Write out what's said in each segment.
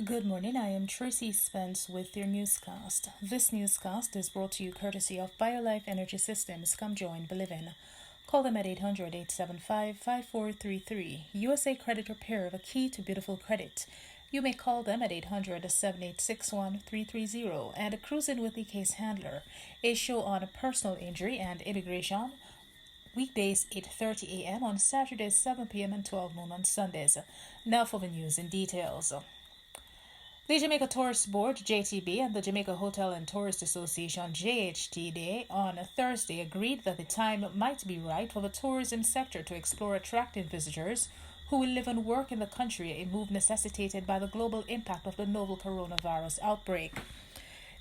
Good morning, I am Tracy Spence with your newscast. This newscast is brought to you courtesy of BioLife Energy Systems. Come join, believe in. Call them at 800-875-5433. USA Credit Repair, the key to beautiful credit. You may call them at 800-786-1330. And Cruising with the Case Handler, a show on personal injury and immigration. Weekdays 8:30 a.m. on Saturdays 7 p.m. and 12 noon on Sundays. Now for the news in details. The Jamaica Tourist Board, JTB, and the Jamaica Hotel and Tourist Association, JHTD, on Thursday agreed that the time might be right for the tourism sector to explore attracting visitors who will live and work in the country, a move necessitated by the global impact of the novel coronavirus outbreak.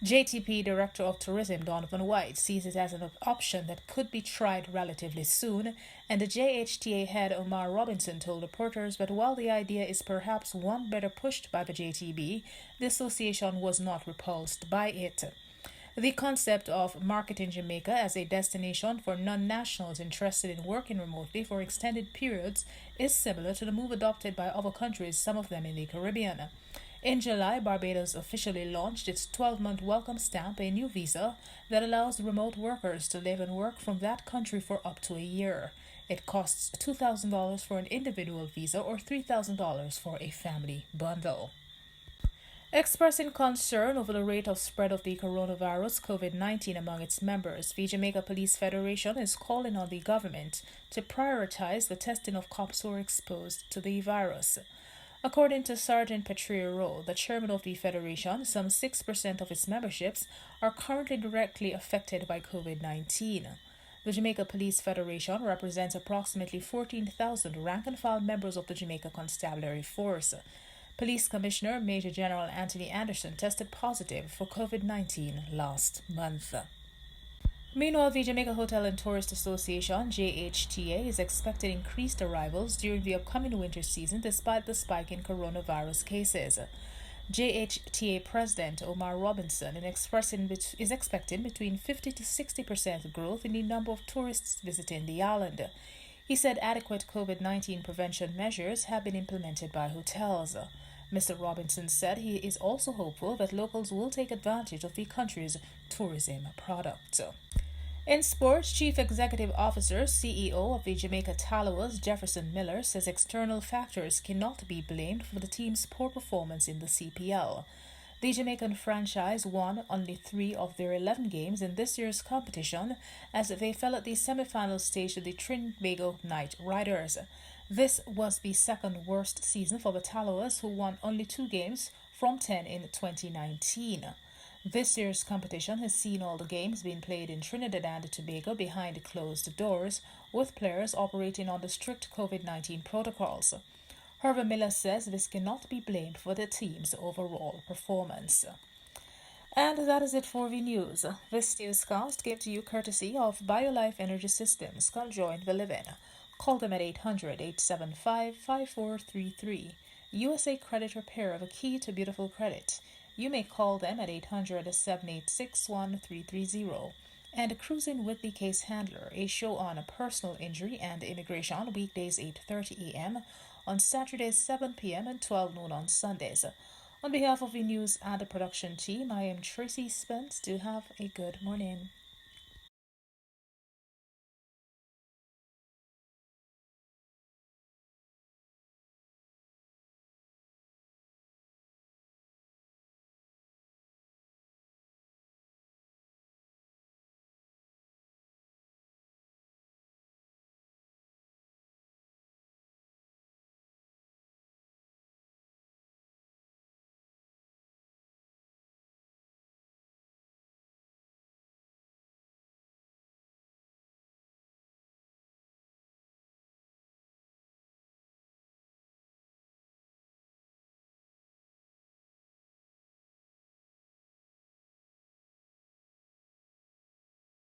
JTP Director of Tourism Donovan White sees it as an option that could be tried relatively soon, and the JHTA head Omar Robinson told reporters that while the idea is perhaps one better pushed by the JTB, the association was not repulsed by it. The concept of marketing Jamaica as a destination for non-nationals interested in working remotely for extended periods is similar to the move adopted by other countries, some of them in the Caribbean. In July, Barbados officially launched its 12-month welcome stamp, a new visa that allows remote workers to live and work from that country for up to a year. It costs $2,000 for an individual visa or $3,000 for a family bundle. Expressing concern over the rate of spread of the coronavirus COVID-19 among its members, the Jamaica Police Federation is calling on the government to prioritize the testing of cops who are exposed to the virus. According to Sergeant Patria Rowe, the chairman of the Federation, some 6% of its memberships are currently directly affected by COVID-19. The Jamaica Police Federation represents approximately 14,000 rank-and-file members of the Jamaica Constabulary Force. Police Commissioner Major General Anthony Anderson tested positive for COVID-19 last month. Meanwhile, the Jamaica Hotel and Tourist Association, JHTA, is expecting increased arrivals during the upcoming winter season despite the spike in coronavirus cases. JHTA President Omar Robinson is expecting between 50 to 60% growth in the number of tourists visiting the island. He said adequate COVID-19 prevention measures have been implemented by hotels. Mr. Robinson said he is also hopeful that locals will take advantage of the country's tourism products. In sports, Chief Executive Officer, CEO of the Jamaica Tallowers, Jefferson Miller, says external factors cannot be blamed for the team's poor performance in the CPL. The Jamaican franchise won only 3 of their 11 games in this year's competition as they fell at the semi-final stage to the Trinbago Knight Riders. This was the second worst season for the Tallowers, who won only 2 games from 10 in 2019. This year's competition has seen all the games being played in Trinidad and Tobago behind closed doors, with players operating under strict COVID-19 protocols. However, Miller says this cannot be blamed for the team's overall performance. And that is it for the news. This newscast came to you courtesy of BioLife Energy Systems. Come join the living. Call them at 800-875-5433. USA Credit Repair, the key to beautiful credit. You may call them at 800-786-1330. And Cruising with the Case Handler, a show on personal injury and immigration, weekdays 8:30 a.m. on Saturdays 7 p.m. and 12 noon on Sundays. On behalf of the news and the production team, I am Tracy Spence. Do have a good morning.